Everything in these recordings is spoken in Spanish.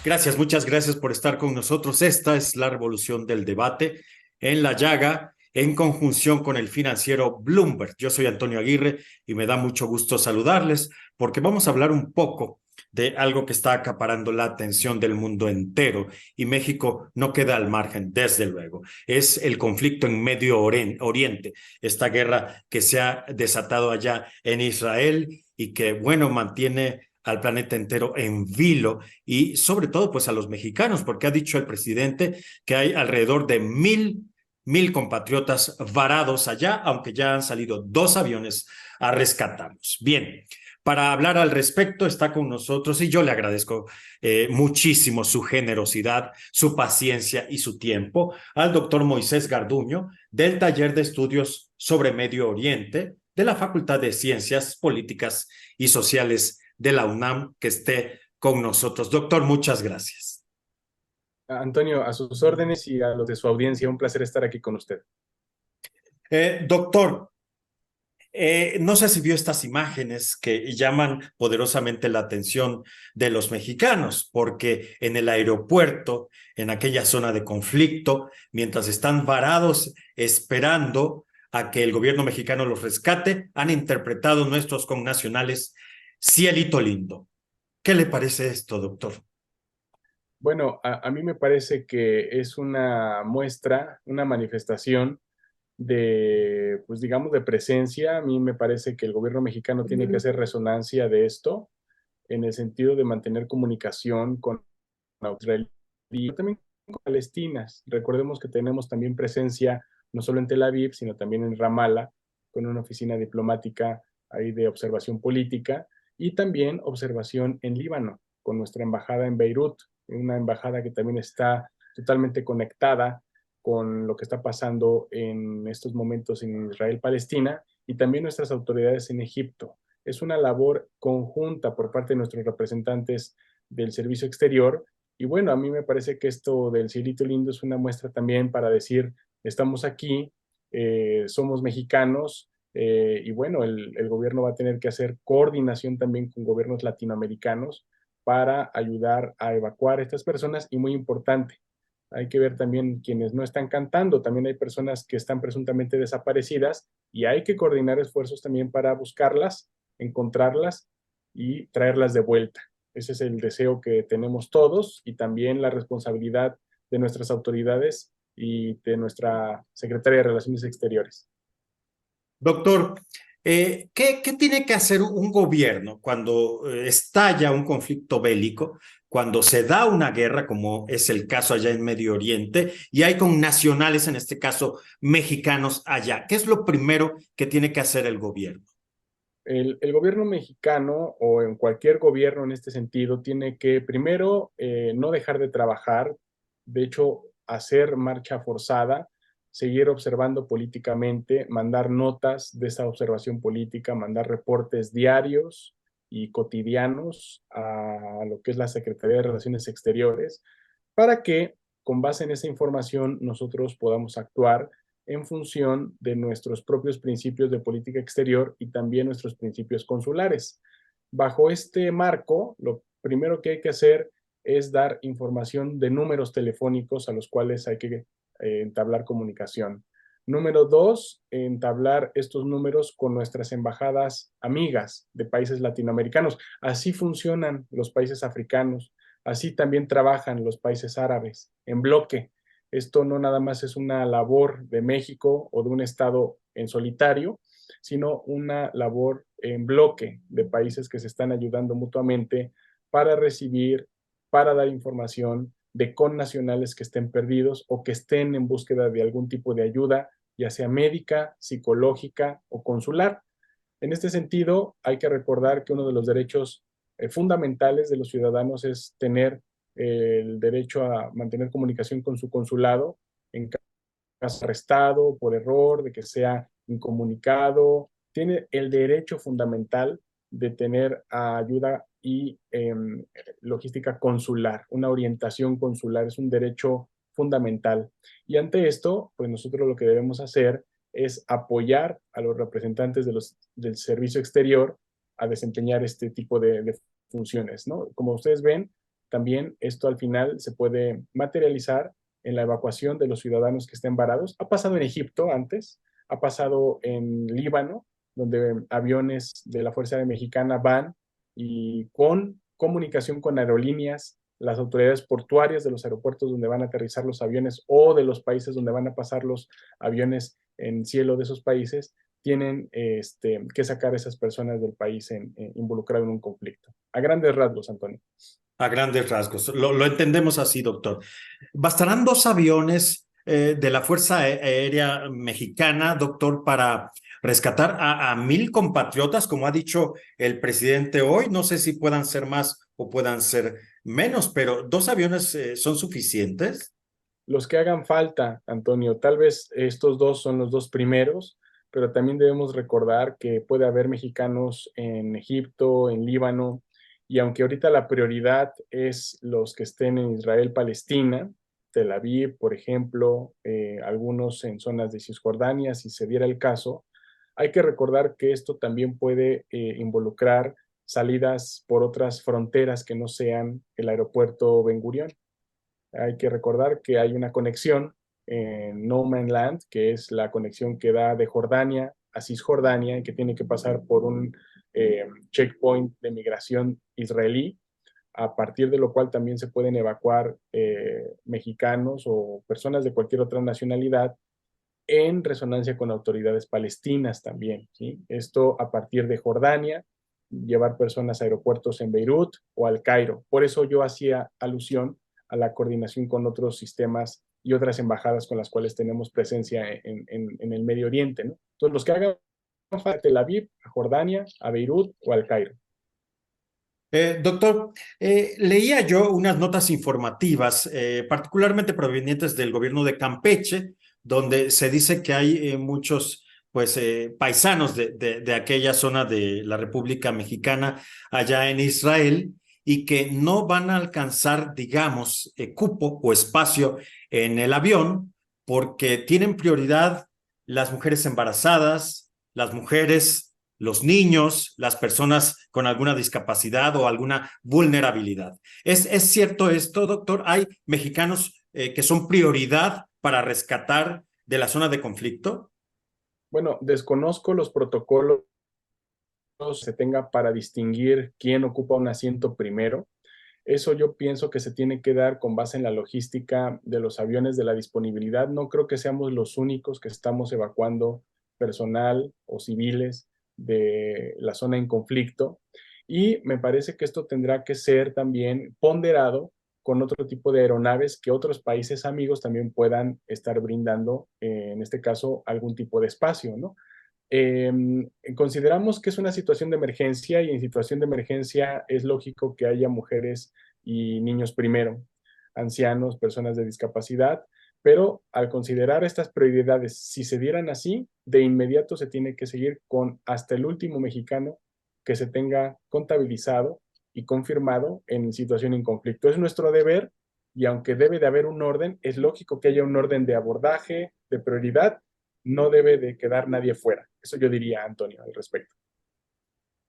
Gracias, muchas gracias por estar con nosotros. Esta es la revolución del debate en La Llaga, en conjunción con el financiero Bloomberg. Yo soy Antonio Aguirre y me da mucho gusto saludarles porque vamos a hablar un poco de algo que está acaparando la atención del mundo entero y México no queda al margen, desde luego. Es el conflicto en Medio Oriente, esta guerra que se ha desatado allá en Israel y que, bueno, mantiene al planeta entero en vilo y sobre todo pues a los mexicanos, porque ha dicho el presidente que hay alrededor de mil compatriotas varados allá, aunque ya han salido 2 aviones a rescatarlos. Bien, para hablar al respecto está con nosotros y yo le agradezco muchísimo su generosidad, su paciencia y su tiempo al doctor Moisés Garduño del Taller de Estudios sobre Medio Oriente de la Facultad de Ciencias Políticas y Sociales de la UNAM, que esté con nosotros. Doctor, muchas gracias. Antonio, a sus órdenes y a los de su audiencia, un placer estar aquí con usted. Doctor, no sé si vio estas imágenes que llaman poderosamente la atención de los mexicanos, porque en el aeropuerto, en aquella zona de conflicto, mientras están varados esperando a que el gobierno mexicano los rescate, han interpretado nuestros connacionales Cielito Lindo. ¿Qué le parece esto, doctor? Bueno, a mí me parece que es una muestra, una manifestación de, pues digamos, de presencia. A mí me parece que el gobierno mexicano tiene que hacer resonancia de esto en el sentido de mantener comunicación con Israel y también con palestinas. Recordemos que tenemos también presencia no solo en Tel Aviv, sino también en Ramallah, con una oficina diplomática ahí de observación política y también observación en Líbano, con nuestra embajada en Beirut, una embajada que también está totalmente conectada con lo que está pasando en estos momentos en Israel-Palestina y también nuestras autoridades en Egipto. Es una labor conjunta por parte de nuestros representantes del servicio exterior. Y bueno, a mí me parece que esto del Cielito Lindo es una muestra también para decir, estamos aquí, somos mexicanos, y bueno, el gobierno va a tener que hacer coordinación también con gobiernos latinoamericanos para ayudar a evacuar a estas personas y muy importante, hay que ver también quienes no están cantando, también hay personas que están presuntamente desaparecidas y hay que coordinar esfuerzos también para buscarlas, encontrarlas y traerlas de vuelta. Ese es el deseo que tenemos todos y también la responsabilidad de nuestras autoridades y de nuestra Secretaría de Relaciones Exteriores. Doctor, ¿qué tiene que hacer un gobierno cuando estalla un conflicto bélico, cuando se da una guerra, como es el caso allá en Medio Oriente, y hay con nacionales, en este caso mexicanos allá? ¿Qué es lo primero que tiene que hacer el gobierno? El gobierno mexicano o en cualquier gobierno en este sentido tiene que primero no dejar de trabajar, de hecho hacer marcha forzada, seguir observando políticamente, mandar notas de esa observación política, mandar reportes diarios y cotidianos a lo que es la Secretaría de Relaciones Exteriores para que con base en esa información nosotros podamos actuar en función de nuestros propios principios de política exterior y también nuestros principios consulares. Bajo este marco, lo primero que hay que hacer es dar información de números telefónicos a los cuales hay que entablar comunicación. Número dos, entablar estos números con nuestras embajadas amigas de países latinoamericanos. Así funcionan los países africanos, así también trabajan los países árabes en bloque. Esto no nada más es una labor de México o de un estado en solitario, sino una labor en bloque de países que se están ayudando mutuamente para recibir, para dar información de connacionales que estén perdidos o que estén en búsqueda de algún tipo de ayuda, ya sea médica, psicológica o consular. En este sentido, hay que recordar que uno de los derechos fundamentales de los ciudadanos es tener el derecho a mantener comunicación con su consulado en caso de arrestado por error, de que sea incomunicado. Tiene el derecho fundamental de tener ayuda y logística consular, una orientación consular, es un derecho fundamental. Y ante esto, pues nosotros lo que debemos hacer es apoyar a los representantes del servicio exterior a desempeñar este tipo de funciones, ¿no? Como ustedes ven, también esto al final se puede materializar en la evacuación de los ciudadanos que estén varados. Ha pasado en Egipto antes, ha pasado en Líbano, donde aviones de la Fuerza Aérea Mexicana van y con comunicación con aerolíneas, las autoridades portuarias de los aeropuertos donde van a aterrizar los aviones o de los países donde van a pasar los aviones en cielo de esos países, tienen que sacar a esas personas del país involucrado en un conflicto. A grandes rasgos, Antonio. A grandes rasgos. Lo entendemos así, doctor. ¿Bastarán dos aviones de la Fuerza Aérea Mexicana, doctor, para rescatar a 1,000 compatriotas, como ha dicho el presidente hoy? No sé si puedan ser más o puedan ser menos, pero ¿dos aviones son suficientes? Los que hagan falta, Antonio, tal vez estos dos son los dos primeros, pero también debemos recordar que puede haber mexicanos en Egipto, en Líbano, y aunque ahorita la prioridad es los que estén en Israel, Palestina, Tel Aviv, por ejemplo, algunos en zonas de Cisjordania, si se diera el caso, hay que recordar que esto también puede involucrar salidas por otras fronteras que no sean el aeropuerto Ben Gurión. Hay que recordar que hay una conexión en No Man Land, que es la conexión que da de Jordania a Cisjordania y que tiene que pasar por un checkpoint de migración israelí, a partir de lo cual también se pueden evacuar mexicanos o personas de cualquier otra nacionalidad en resonancia con autoridades palestinas también, ¿sí? Esto a partir de Jordania, llevar personas a aeropuertos en Beirut o al Cairo. Por eso yo hacía alusión a la coordinación con otros sistemas y otras embajadas con las cuales tenemos presencia en el Medio Oriente, ¿no? Entonces, los que hagan falta a Tel Aviv, a Jordania, a Beirut o al Cairo. Doctor, leía yo unas notas informativas, particularmente provenientes del gobierno de Campeche, donde se dice que hay muchos pues, paisanos de aquella zona de la República Mexicana allá en Israel y que no van a alcanzar, digamos, cupo o espacio en el avión porque tienen prioridad las mujeres embarazadas, las mujeres, los niños, las personas con alguna discapacidad o alguna vulnerabilidad. ¿Es cierto esto, doctor? ¿Hay mexicanos que son prioridad para rescatar de la zona de conflicto? Bueno, desconozco los protocolos que se tenga para distinguir quién ocupa un asiento primero. Eso yo pienso que se tiene que dar con base en la logística de los aviones, de la disponibilidad. No creo que seamos los únicos que estamos evacuando personal o civiles de la zona en conflicto. Y me parece que esto tendrá que ser también ponderado con otro tipo de aeronaves que otros países amigos también puedan estar brindando, en este caso, algún tipo de espacio, ¿no? Eh, Consideramos que es una situación de emergencia y en situación de emergencia es lógico que haya mujeres y niños primero, ancianos, personas de discapacidad, pero al considerar estas prioridades, si se dieran así, de inmediato se tiene que seguir con hasta el último mexicano que se tenga contabilizado y confirmado en situación en conflicto. Es nuestro deber y aunque debe de haber un orden, es lógico que haya un orden de abordaje, de prioridad, no debe de quedar nadie fuera. Eso yo diría, Antonio, al respecto.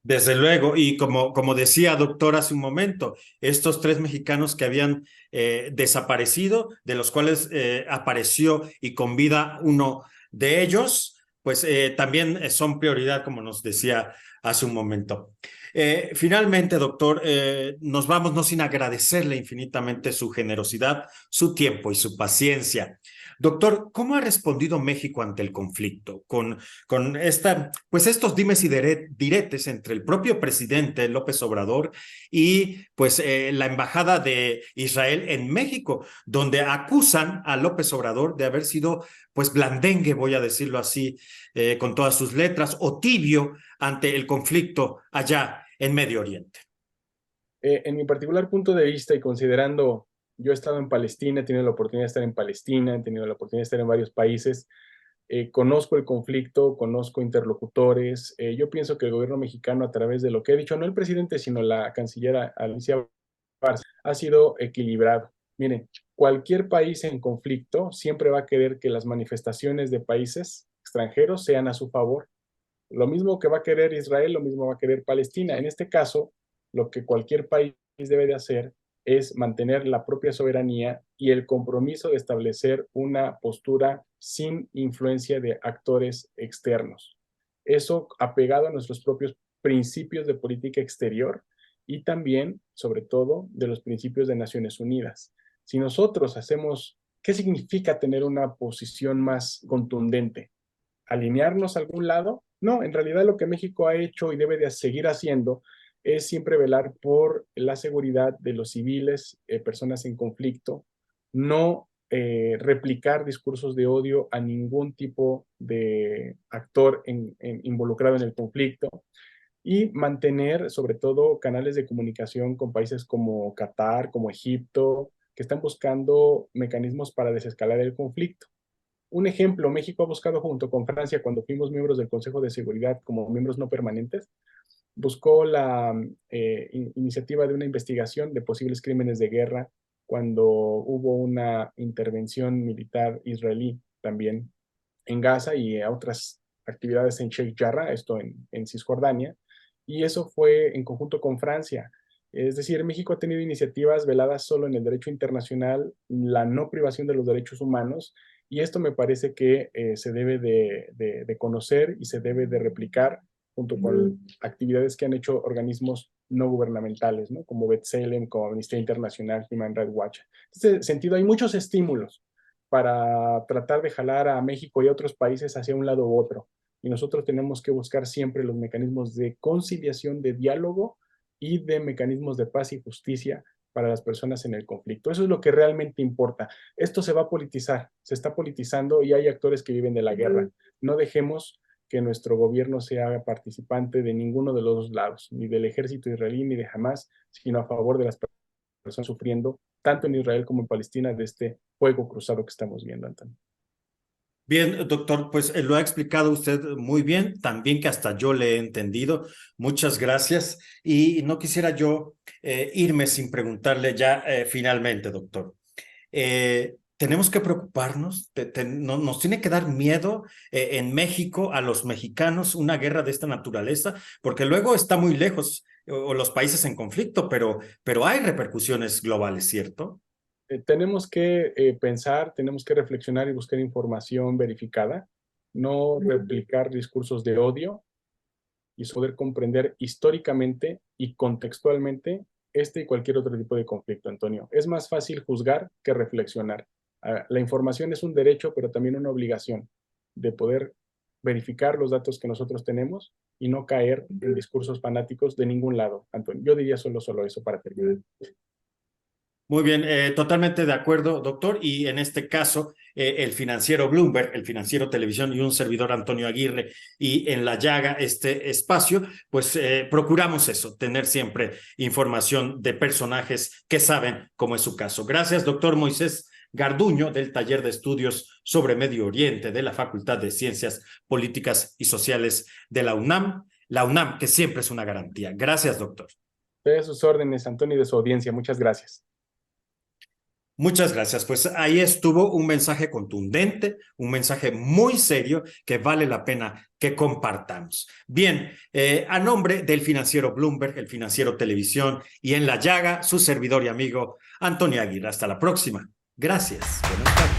Desde luego, y como decía doctor hace un momento, estos 3 mexicanos que habían desaparecido, de los cuales apareció y con vida uno de ellos, pues también son prioridad, como nos decía hace un momento. Finalmente, doctor, nos vamos no sin agradecerle infinitamente su generosidad, su tiempo y su paciencia. Doctor, ¿cómo ha respondido México ante el conflicto? Con pues estos dimes y diretes entre el propio presidente López Obrador y pues la embajada de Israel en México, donde acusan a López Obrador de haber sido pues blandengue, voy a decirlo así, con todas sus letras, o tibio ante el conflicto allá en Medio Oriente. En mi particular punto de vista y considerando, yo he estado en Palestina, he tenido la oportunidad de estar en Palestina, he tenido la oportunidad de estar en varios países, conozco el conflicto, conozco interlocutores, yo pienso que el gobierno mexicano a través de lo que ha dicho, no el presidente, sino la canciller Alicia Bárcena, ha sido equilibrado. Miren, cualquier país en conflicto siempre va a querer que las manifestaciones de países extranjeros sean a su favor. Lo mismo que va a querer Israel, lo mismo va a querer Palestina. En este caso, lo que cualquier país debe de hacer es mantener la propia soberanía y el compromiso de establecer una postura sin influencia de actores externos. Eso apegado a nuestros propios principios de política exterior y también, sobre todo, de los principios de Naciones Unidas. Si nosotros hacemos, ¿qué significa tener una posición más contundente? ¿Alinearnos a algún lado? No, en realidad lo que México ha hecho y debe de seguir haciendo es siempre velar por la seguridad de los civiles, personas en conflicto, no replicar discursos de odio a ningún tipo de actor involucrado en el conflicto y mantener sobre todo canales de comunicación con países como Qatar, como Egipto, que están buscando mecanismos para desescalar el conflicto. Un ejemplo, México ha buscado junto con Francia, cuando fuimos miembros del Consejo de Seguridad como miembros no permanentes, buscó la iniciativa de una investigación de posibles crímenes de guerra cuando hubo una intervención militar israelí también en Gaza y a otras actividades en Sheikh Jarrah, esto en Cisjordania, y eso fue en conjunto con Francia. Es decir, México ha tenido iniciativas veladas solo en el derecho internacional, la no privación de los derechos humanos, y esto me parece que se debe de conocer y se debe de replicar junto con actividades que han hecho organismos no gubernamentales, ¿no? Como B'Tselem, como Amnistía Internacional, Human Rights Watch. En ese sentido, hay muchos estímulos para tratar de jalar a México y a otros países hacia un lado u otro. Y nosotros tenemos que buscar siempre los mecanismos de conciliación, de diálogo y de mecanismos de paz y justicia para las personas en el conflicto. Eso es lo que realmente importa. Esto se va a politizar, se está politizando y hay actores que viven de la guerra. No dejemos que nuestro gobierno sea participante de ninguno de los dos lados, ni del ejército israelí ni de Hamas, sino a favor de las personas sufriendo, tanto en Israel como en Palestina, de este fuego cruzado que estamos viendo, Antonio. Bien, doctor, pues lo ha explicado usted muy bien, también que hasta yo le he entendido. Muchas gracias. Y no quisiera yo irme sin preguntarle ya finalmente, doctor. Tenemos que preocuparnos, nos tiene que dar miedo en México a los mexicanos una guerra de esta naturaleza, porque luego está muy lejos o los países en conflicto, pero hay repercusiones globales, ¿cierto? Tenemos que pensar, tenemos que reflexionar y buscar información verificada, no replicar discursos de odio y poder comprender históricamente y contextualmente este y cualquier otro tipo de conflicto, Antonio. Es más fácil juzgar que reflexionar. La información es un derecho, pero también una obligación de poder verificar los datos que nosotros tenemos y no caer en discursos fanáticos de ningún lado, Antonio. Yo diría solo eso para terminar. Muy bien, totalmente de acuerdo, doctor. Y en este caso, el financiero Bloomberg, el financiero Televisión y un servidor Antonio Aguirre y en La Llaga, este espacio, pues procuramos eso, tener siempre información de personajes que saben cómo es su caso. Gracias, doctor Moisés Garduño, del Taller de Estudios sobre Medio Oriente de la Facultad de Ciencias Políticas y Sociales de la UNAM, que siempre es una garantía. Gracias, doctor. De sus órdenes, Antonio, y de su audiencia. Muchas gracias. Muchas gracias. Pues ahí estuvo un mensaje contundente, un mensaje muy serio que vale la pena que compartamos. Bien, a nombre del financiero Bloomberg, el financiero Televisión y en La Llaga, su servidor y amigo Antonio Aguirre. Hasta la próxima. Gracias. Buenas tardes.